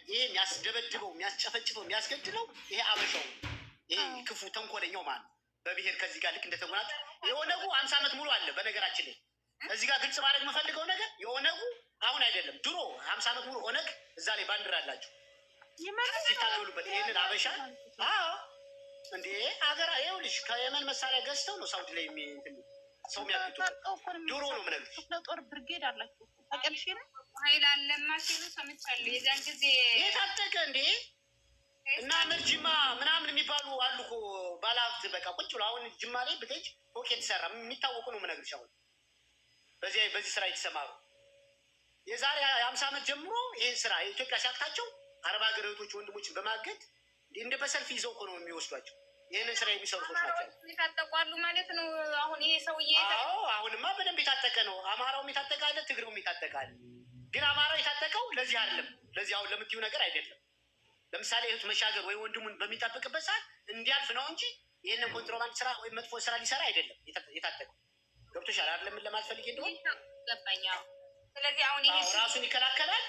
ይሄ የሚያስደበድበው የሚያስጨፈጭፈው የሚያስገድለው ይሄ አበሻው ይሄ ክፉ ተንኮለኛው ማለት በብሔር ከዚህ ጋር ልክ እንደተጎናት የኦነጉ 50 ዓመት ሙሉ አለ። በነገራችን ላይ እዚህ ጋር ግልጽ ማድረግ የምፈልገው ነገር የኦነጉ አሁን አይደለም ድሮ 50 ዓመት ሙሉ ኦነግ እዛ ላይ ባንዲራ አላቸው ሲታገሉበት ይህንን አበሻ እንዴ ሀገራ ይኸውልሽ ከየመን መሳሪያ ገዝተው ነው ሳውዲ ላይ ሰው የሚያግቱ ድሮ ነው ምነግርሽ። ጦር ብርጌድ አላቸው አቀልሽ ነው ኃይል አለማ ሲሉ ሰምቻለሁ። የዛን ጊዜ የታጠቀ እንዴ እና ጅማ ምናምን የሚባሉ አሉ እኮ ባለሀብት በቃ ቁጭ ብሎ አሁን ጅማ ላይ ብትሄጂ ፎቅ የተሰራ የሚታወቁ ነው ምነግርሽ። አሁን በዚህ ስራ የተሰማሩ የዛሬ 50 ዓመት ጀምሮ ይህን ስራ የኢትዮጵያ ሲያቅታቸው አረብ ሀገር እህቶች ወንድሞችን በማገድ እንደ በሰልፍ ይዘው እኮ ነው የሚወስዷቸው። ይህንን ስራ የሚሰሩ ሰዎች ናቸው። የታጠቋሉ ማለት ነው። አሁን ይሄ ሰውዬ አሁንማ በደንብ የታጠቀ ነው። አማራውም የታጠቀ አለ፣ ትግሬውም የታጠቀ አለ። ግን አማራው የታጠቀው ለዚህ አይደለም። ለዚህ አሁን ለምትዩ ነገር አይደለም። ለምሳሌ እህቱ መሻገር ወይ ወንድሙን በሚጠብቅበት ሰዓት እንዲያልፍ ነው እንጂ ይህንን ኮንትሮባንድ ስራ ወይም መጥፎ ስራ ሊሰራ አይደለም የታጠቀው። ገብቶሻል አይደለም? ለማልፈልግ እንደሆነ ገባኝ። ስለዚህ አሁን ይሄ ራሱን ይከላከላል።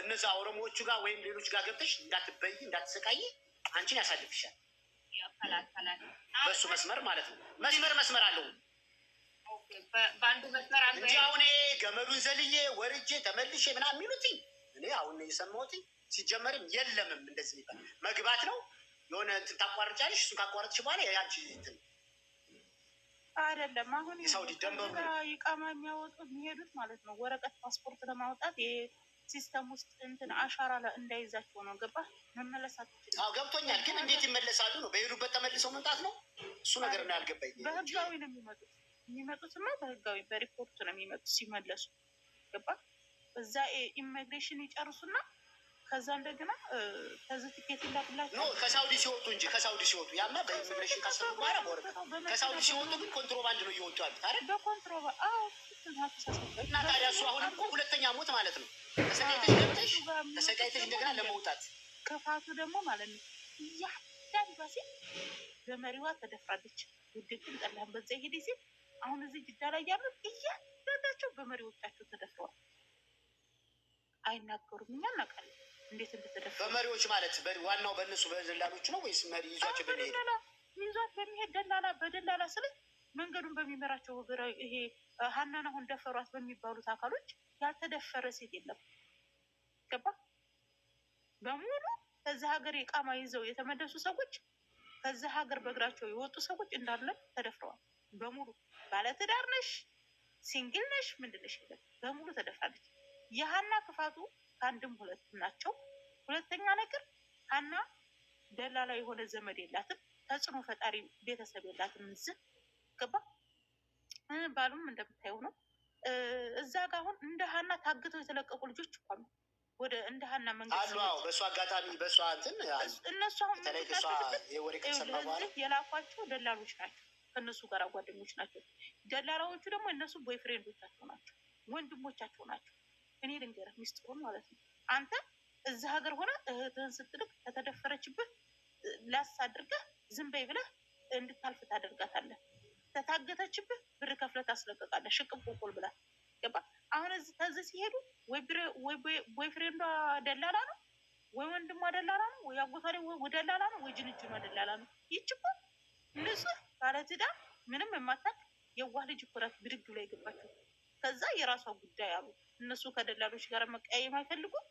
እነዛ ኦሮሞዎቹ ጋር ወይም ሌሎች ጋር ገብተሽ እንዳትበይ እንዳትሰቃይ አንቺን ያሳልፍሻል። በሱ መስመር ማለት ነው። መስመር አለው በአንዱ መስመር እንጂ አሁን ገመዱን ዘልዬ ወርጄ ተመልሼ ምናምን የሚሉት እኔ አሁን የሰማሁት ሲጀመርም የለምም። እንደዚህ ይባል መግባት ነው የሆነ እንትን ታቋርጫለሽ። እሱን ካቋረጥሽ በኋላ ያንቺ እንትን አይደለም። አሁን የሳውዲ ደንበሩ ይቃማ የሚያወጡ የሚሄዱት ማለት ነው ወረቀት ፓስፖርት ለማውጣት ሲስተም ውስጥ እንትን አሻራ እንዳይዛቸው ነው። ገባ መመለሳት ይችላል። ገብቶኛል። ግን እንዴት ይመለሳሉ ነው? በሄዱበት ተመልሰው መምጣት ነው። እሱ ነገር ነው ያልገባኝ። በህጋዊ ነው የሚመጡትማ በህጋዊ በሪፖርት ነው የሚመጡት ሲመለሱ። ገባ እዛ ኢሚግሬሽን ይጨርሱና ከዛ እንደገና ከዚህ ትኬት ይላክላቸው ከሳውዲ ሲወጡ እንጂ ከሳውዲ ሲወጡ ያማ በኢሚግሬሽን ካሰሩ በኋላ ወረቀት ከሳውዲ ሲወጡ ግን ኮንትሮባንድ ነው እየወጡ ያሉት አይደል? በኮንትሮባንድ እና ታዲያ እሱ አሁን እኮ ሁለተኛ ሞት ማለት ነው። ተሰቃይተሽ እንደገና ለመውጣት ክፋቱ ደግሞ ማለት ነው እያንዳንዷ ሴት በመሪዋ ተደፍራለች። ውድቅን ጠላህን በዛ ሄደ ሲል አሁን እዚህ ጅዳ ላይ ያሉት እያንዳንዳቸው በመሪዎቻቸው ተደፍረዋል። አይናገሩም። እኛ እናውቃለን እንዴት እንደተደፈሩ። በመሪዎች ማለት ዋናው በእነሱ በደላሎቹ ነው ወይስ መሪ ይዟቸው በሚሄድ ይዟት በሚሄድ በደላላ ስለ መንገዱን በሚመራቸው ወገራዊ ይሄ ሀናን አሁን ደፈሯት በሚባሉት አካሎች ያልተደፈረ ሴት የለም። ገባ በሙሉ ከዚህ ሀገር የቃማ ይዘው የተመለሱ ሰዎች ከዚህ ሀገር በእግራቸው የወጡ ሰዎች እንዳለ ተደፍረዋል። በሙሉ ባለትዳር ነሽ ሲንግል ነሽ ምንድነሽ የለም በሙሉ ተደፍራለች። የሀና ክፋቱ ከአንድም ሁለት ናቸው። ሁለተኛ ነገር ሀና ደላላ የሆነ ዘመድ የላትም። ተጽዕኖ ፈጣሪ ቤተሰብ የላትም። እዚህ ገባ ባሉም እንደምታየው ነው። እዛ ጋር አሁን እንደ ሀና ታግተው የተለቀቁ ልጆች እኮ ነው ወደ እንደ ሀና መንገድ አሉ። በእሱ አጋጣሚ በእሱ እንትን እነሱ አሁን የላኳቸው ደላሎች ናቸው። ከእነሱ ጋር ጓደኞች ናቸው። ደላላዎቹ ደግሞ እነሱ ቦይፍሬንዶቻቸው ናቸው፣ ወንድሞቻቸው ናቸው። እኔ ልንገርህ ሚስጥሩን ማለት ነው። አንተ እዚህ ሀገር ሆነ እህትህን ስትልክ ከተደፈረችብህ ላስ አድርገህ ዝም በይ ብለህ እንድታልፍ ታደርጋታለህ። ተታገተችብህ ብር ከፍለህ ታስለቀቃለህ። ሽቅብ ቁልቁል ብላ ገባ። አሁን ከዚህ ሲሄዱ ወይ ቦይፍሬንዷ ደላላ ነው፣ ወይ ወንድሟ ደላላ ነው፣ ወይ አጎቷ ደላላ ነው፣ ወይ ጅንጅኗ ደላላ ነው። ይህች እኮ ንጹህ ባለትዳር ምንም የማታውቅ የዋህ ልጅ እኮ ናት ብድግ ብላ የገባችው። ከዛ የራሷ ጉዳይ አሉ እነሱ ከደላሎች ጋር መቀያየም አይፈልጉም።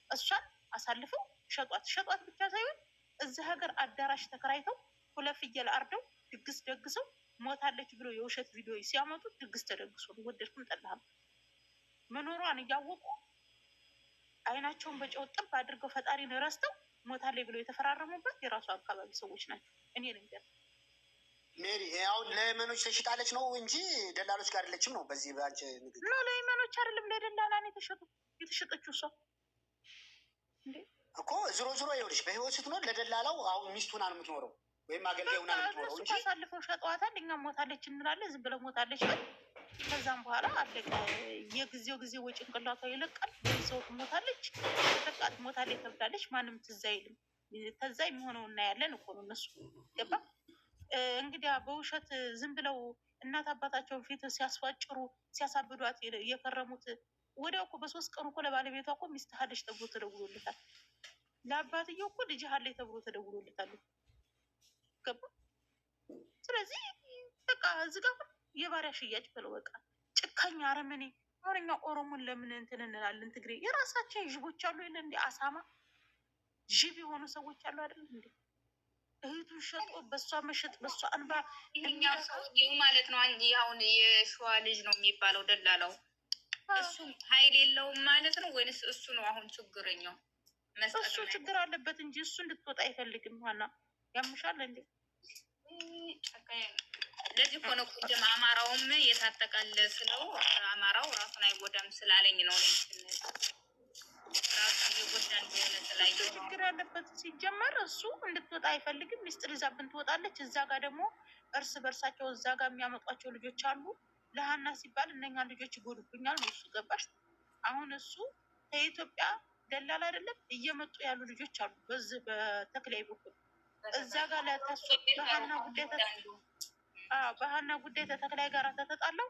እሷን አሳልፈው ሸጧት ብቻ ሳይሆን እዚህ ሀገር አዳራሽ ተከራይተው ሁለት ፍየል አርደው ድግስ ደግሰው ሞታለች ብሎ የውሸት ቪዲዮ ሲያመጡ ድግስ ተደግሶ ወደድኩም ጠላህም መኖሯን እያወቁ አይናቸውን በጨው ጥብ አድርገው ፈጣሪን ረስተው ሞታለች ብሎ የተፈራረሙበት የራሱ አካባቢ ሰዎች ናቸው። እኔ ነገር ሜሪ አሁን ለየመኖች ተሽጣለች ነው እንጂ ደላሎች ጋር አይደለችም ነው። በዚህ ባንቺ ንግግር ነው ለየመኖች አይደለም ለደላላ ነው የተሸጠችው እሷ እንዴ እኮ ዞሮ ይኸውልሽ በህይወት ስትኖር ለደላላው አሁን ሚስቱን ነው የምትኖረው ወይም አገልጋይ ሆና ነው የምትኖረው እንጂ አሳልፈው ሸጠዋታል። እኛም ሞታለች እንላለን ዝም ብለው ሞታለች። ከዛም በኋላ አለቀ። ጊዜ ወይ ጭንቅላቷ ይለቃል ወይ ሰው ሞታለች ተቃት ሞታለች ተብላለች። ማንም ትዝ አይልም። ተዛ የሚሆነው እናያለን እኮ ነው እነሱ ገባ። እንግዲህ በውሸት ዝም ብለው እናት አባታቸውን ፊት ሲያስዋጭሩ ሲያሳብዷት የከረሙት ወዲያው እኮ በ3 ቀኑ እኮ ለባለቤቷ እኮ ሚስትህ አለች ተብሎ ተደውሎለታል። ለአባትየው እኮ ልጅህ አለች ተብሎ ተደውሎለታል። ገባ? ስለዚህ በቃ እዚህ ጋር የባሪያ ሽያጭ ብለው በቃ ጭካኛ አረመኔ። አሁን እኛ ኦሮሞን ለምን እንትን እንላለን? ትግሬ የራሳችን ዥቦች አሉ የለ እንደ አሳማ ዥብ የሆኑ ሰዎች አሉ አይደል እንዴ? እህቱን ሸጦ በሷ መሸጥ በሷ እንባ ይሄኛው ሰውዬው ማለት ነው። አሁን የሸዋ ልጅ ነው የሚባለው ደላላው እሱ ኃይል የለውም ማለት ነው ወይንስ እሱ ነው አሁን ችግረኛው? እሱ ችግር አለበት እንጂ እሱ እንድትወጣ አይፈልግም። ዋና ያምሻል እንዴ? ለዚህ እኮ ነው ቅድም አማራውም የታጠቃለ ስለው አማራው ራሱን አይጎዳም ስላለኝ ነው ራሱን እየጎዳ እንደሆነ ስላየው ችግር ያለበት። ሲጀመር እሱ እንድትወጣ አይፈልግም። ሚስጥር ይዛብን ትወጣለች። እዛ ጋር ደግሞ እርስ በርሳቸው እዛ ጋር የሚያመጧቸው ልጆች አሉ። ለሀና ሲባል እነኛ ልጆች ይጎዱብኛል ነው እሱ። ገባሽ? አሁን እሱ ከኢትዮጵያ ደላላ አይደለም እየመጡ ያሉ ልጆች አሉ። በዚህ በተክላይ በኩል እዛ ጋር ለተሱ በሀና ጉዳይ ተተክላይ ጋር ተተጣለው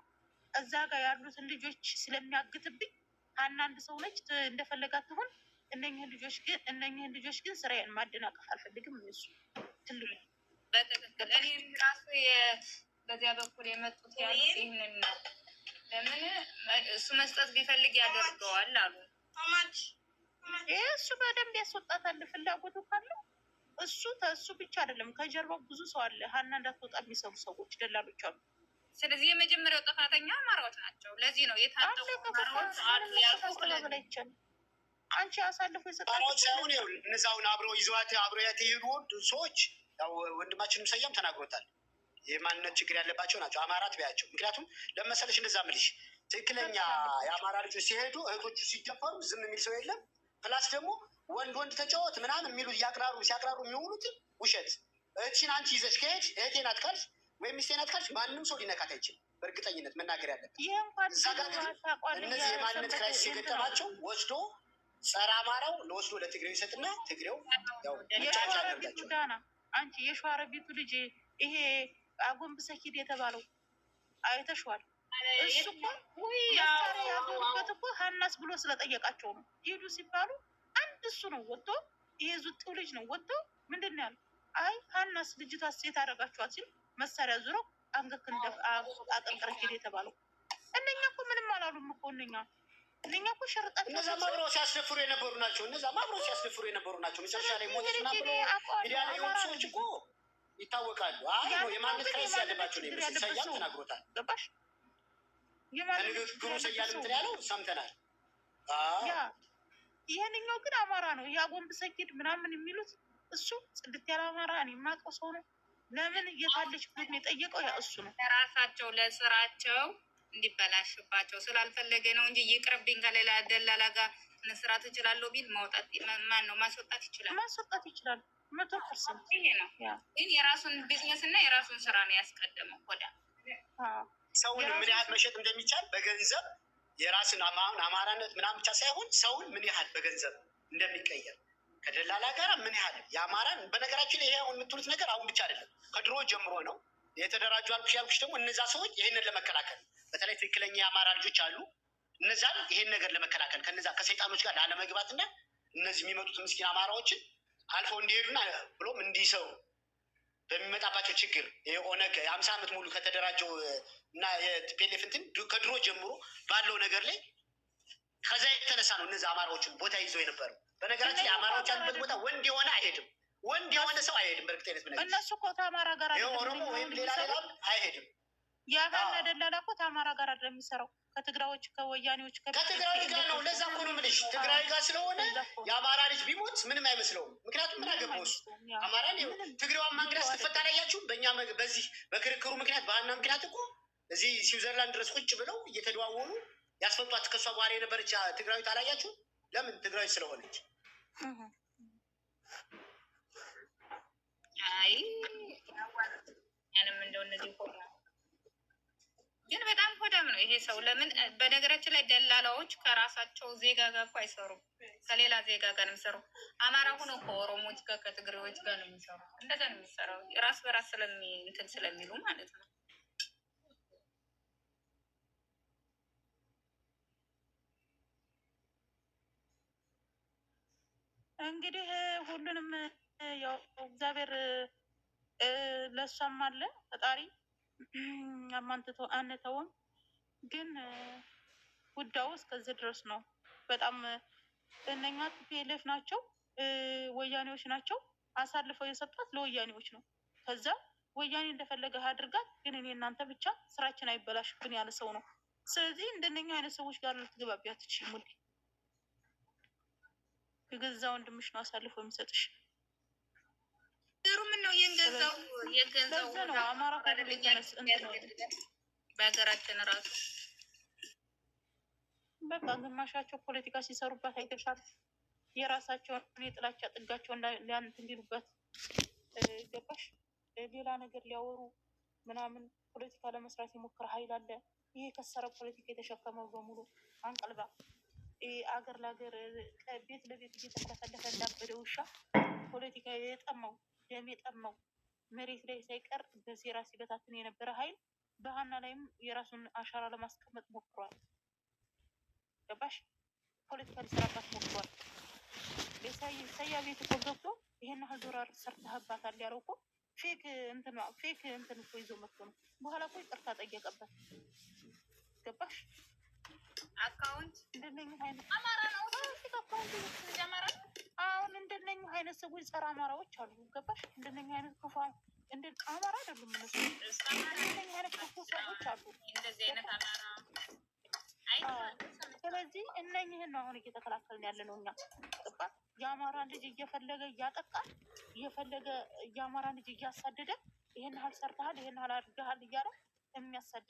እዛ ጋር ያሉትን ልጆች ስለሚያግትብኝ ሀና አንድ ሰው ነች እንደፈለጋት ትሆን። እነኝህን ልጆች ግን ስራዬን ማደናቀፍ አልፈልግም። እሱ ትልቁ በትክክል እኔ ራሱ በዚያ በኩል የመጡት ያሉት ይህንን ነው። ለምን እሱ መስጠት ቢፈልግ ያደርገዋል አሉ። እሱ በደንብ ያስወጣታል ፍላጎቱ ካለው። እሱ ተእሱ ብቻ አይደለም ከጀርባው ብዙ ሰው አለ። ሀና እንዳትወጣ የሚሰሩ ሰዎች ደላሎች አሉ። ስለዚህ የመጀመሪያው ጥፋተኛ አማራዎች ናቸው። ለዚህ ነው የታጠቁ አማራዎች አሉ ያልኩት። በላይ ይቻል አንቺ አሳልፎ የሰጣቸው ሳይሆን እነዛውን አብረው ይዘዋት አብረው የተሄዱ ሰዎች ያው ወንድማችንም ሰያም ተናግሮታል። የማንነት ችግር ያለባቸው ናቸው አማራት ቢያቸው። ምክንያቱም ለመሰለሽ እንደዛ ምልሽ ትክክለኛ የአማራ ልጆች ሲሄዱ እህቶቹ ሲደፈሩ ዝም የሚል ሰው የለም። ፕላስ ደግሞ ወንድ ተጫወት ምናምን የሚሉ ሲያቅራሩ የሚውሉትን ውሸት። እህትሽን አንቺ ይዘሽ ከሄድሽ እህቴ ናት ካልሽ ወይም ሚስቴ ናት ካልሽ ማንም ሰው ሊነካት አይችልም። በእርግጠኝነት መናገር ያለበት እዛ ጋር ግን እነዚህ የማንነት ክራይሲስ የገጠማቸው ወስዶ ጸረ አማራው ለወስዶ ለትግሬው ይሰጥና ትግሬው ያው የሸዋረቢቱ ዳና አንቺ የሸዋረቢቱ ልጅ ይሄ አጎንብሰ ሂድ የተባለው አይተሽዋል? እሱ እኮ ያዞሩበት እኮ ሀናስ ብሎ ስለጠየቃቸው ነው። ሂዱ ሲባሉ አንድ እሱ ነው ወጥቶ ይሄ ዙጤው ልጅ ነው ወጥቶ ምንድን ነው ያለው? አይ ሀናስ ልጅቷ ሴት አደረጋችኋት ሲል መሳሪያ ዙረው አንገክ አቀንቅረ ሂድ የተባለው። እነኛ እኮ ምንም አላሉም እኮ እነኛ እኮ ሸርጣቸው እነዛ ማብረው ሲያስደፍሩ የነበሩ ናቸው። መጨረሻ ላይ ሞት ና ብሎ ሚዲያ ላይ የወጡ ሰዎች እኮ ይታወቃሉ። የማንነት ክራይሲስ ያለባቸው ነው የሚመስል ሰያም ተናግሮታል። ገባሽ? ከንግግሩ ሰያል እንትን ያለው ሰምተናል። ይህንኛው ግን አማራ ነው። የአጎንብሰ ሂድ ምናምን የሚሉት እሱ ጽድት ያለ አማራ እኔ የማውቀው ሰው ነው። ለምን እየታለች ብሎ የጠየቀው ያ እሱ ነው። ራሳቸው ለስራቸው እንዲበላሽባቸው ስላልፈለገ ነው እንጂ ይቅርብኝ ከሌላ ደላላ ጋር መስራት እችላለሁ ቢል ማውጣት ማስወጣት ይችላል። 100% ይሄ ነው። ግን የራሱን ቢዝነስ እና የራሱን ስራ ነው ያስቀደመው። ኮዳ ሰውን ምን ያህል መሸጥ እንደሚቻል በገንዘብ የራስን አማራነት ምናምን ብቻ ሳይሆን ሰውን ምን ያህል በገንዘብ እንደሚቀየር ከደላላ ጋር ምን ያህል የአማራን በነገራችን ይሄ አሁን የምትሉት ነገር አሁን ብቻ አይደለም ከድሮ ጀምሮ ነው የተደራጁ። ያልኩሽ ደግሞ እነዛ ሰዎች ይህንን ለመከላከል በተለይ ትክክለኛ የአማራ ልጆች አሉ። እነዛን ይሄን ነገር ለመከላከል ከነዛ ከሰይጣኖች ጋር ላለመግባትና እነዚህ የሚመጡት ምስኪን አማራዎችን አልፈው እንዲሄዱና ብሎም እንዲሰሩ በሚመጣባቸው ችግር ኦነግ 50 ዓመት ሙሉ ከተደራጀው እና የቲፒኤልኤፍ እንትን ከድሮ ጀምሮ ባለው ነገር ላይ ከዛ የተነሳ ነው እነዚህ አማራዎችን ቦታ ይዘው የነበረው። በነገራችን የአማራዎች ያሉበት ቦታ ወንድ የሆነ አይሄድም፣ ወንድ የሆነ ሰው አይሄድም። በእርግጠኝነት ምን እነሱ እኮ ከአማራ ጋር ኦሮሞ ወይም ሌላ አይሄድም። የሀና ደላላ እኮ ከአማራ ጋር አይደለም የሚሰራው ከትግራዮች ከወያኔዎች ከትግራዊ ጋር ነው። ለዛ እኮ ነው የምልሽ ትግራዊ ጋር ስለሆነ የአማራ ልጅ ቢሞት ምንም አይመስለውም። ምክንያቱም ምን አገባው እሱ አማራን ትግሬዋን ማንግዳ ስትፈታ አላያችሁም? በእኛ በዚህ በክርክሩ ምክንያት በሀና ምክንያት እኮ እዚህ ስዊዘርላንድ ድረስ ቁጭ ብለው እየተደዋወሉ ያስፈቷት ከሷ በኋላ የነበረች ትግራዊት አላያችሁም? ለምን? ትግራዊ ስለሆነች። አይ ያንም እንደው እነዚህ ሆነ ግን በጣም ሆዳም ነው ይሄ ሰው። ለምን በነገራችን ላይ ደላላዎች ከራሳቸው ዜጋ ጋር እኮ አይሰሩም፣ ከሌላ ዜጋ ጋር ነው የሚሰሩ። አማራ ሆኖ ከኦሮሞዎች ጋር ከትግሬዎች ጋር ነው የሚሰሩ። እንደዛ ነው የሚሰራው ራስ በራስ እንትን ስለሚሉ ማለት ነው። እንግዲህ ሁሉንም ያው እግዚአብሔር ለእሷም አለ ፈጣሪ አማንትቶ አንተውም። ግን ጉዳዩ እስከዚህ ድረስ ነው። በጣም እነኛ ቲፒኤልኤፍ ናቸው፣ ወያኔዎች ናቸው። አሳልፈው የሰጧት ለወያኔዎች ነው። ከዛ ወያኔ እንደፈለገ አድርጋት፣ ግን እኔ እናንተ ብቻ ስራችን አይበላሽብን ያለ ሰው ነው። ስለዚህ እንደነኛ አይነት ሰዎች ጋር ልትገባቢ አትችይም። ሙዴ የገዛ ወንድምሽ ነው አሳልፈው የሚሰጥሽ። ምን ነው የገንዘው ነው አማራ ተነስ በሀገራችን ራሱ በቃ ግማሻቸው ፖለቲካ ሲሰሩባት አይተሻል። የራሳቸውን የጥላቻ ጥጋቸውን ሊያንት እንዲሉበት ገባሽ። ሌላ ነገር ሊያወሩ ምናምን ፖለቲካ ለመስራት የሞከረ ሀይል አለ። ይሄ የከሰረ ፖለቲካ የተሸከመው በሙሉ አንቀልባ አገር ለሀገር ቤት ለቤት እየተፈለፈ እንዳበደ ውሻ ፖለቲካ የጠማው ደም የጠማው መሬት ላይ ሳይቀር በሴራ ሲበታትን የነበረ ሀይል በሀና ላይም የራሱን አሻራ ለማስቀመጥ ሞክሯል። ገባሽ? ፖለቲካ ሊሰራባት ሞክሯል። ኢሳያ ቤት እኮ ገብቶ ይሄን ሀዙራር ሰርተህባታል ያለው እኮ ፌክ እንትን እኮ ይዞ መጥቶ ነው። በኋላ እኮ ይቅርታ ጠየቀበት። ገባሽ? አካውንት እንደነኝ አይነት አማራ ነው አካውንት አማራ። አሁን እንደነኝ አይነት ሰዎች ጸረ አማራዎች አሉ። ገባሽ? እንደነኝ አይነት ክፉ እንደ አማራ አይደሉም እነሱ። እንደነኝ አይነት ክፉ ሰዎች አሉ። እንደዚህ አይነት አማራ ስለዚህ እነኝህን ነው አሁን እየተከላከልን ያለ ነው እኛ። ገባሽ? የአማራን ልጅ እየፈለገ እያጠቃል እየፈለገ የአማራን ልጅ እያሳደደ ይሄን ያህል ሰርተሃል ይሄን ያህል አድርገሃል እያለ የሚያሳድድ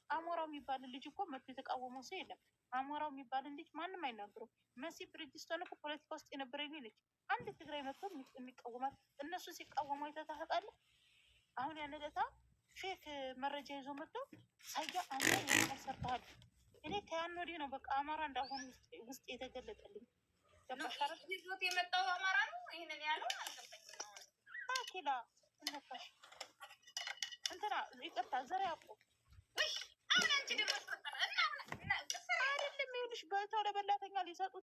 አሞራው የሚባልን ልጅ እኮ መጥቶ የተቃወመው ሰው የለም። አሞራው የሚባልን ልጅ ማንም አይናገረው። መሲ ብርጅስቶን እኮ ፖለቲካ ውስጥ የነበረ ልጅ አንድ ትግራይ መጥቶ የሚቃወማት እነሱ ሲቃወሙ አይተህ ታውቃለህ? አሁን ያን ዕለት ፌክ መረጃ ይዞ መጥቶ ሳያ አንተ ይሄን ያህል ሰርተሃል። እኔ ከያን ወዲህ ነው በቃ አማራ እንዳሁን ውስጥ የተገለጠልኝ። ይዞት የመጣው አማራ ነው ይሄንን ያለው አኪላ እንነካሽ እንትና ይቅርታ ዘር ያዕቆብ አሁን አንቺ ደግሞ አይደለም ይኸውልሽ በልተው ለበላተኛ ሊሰጡት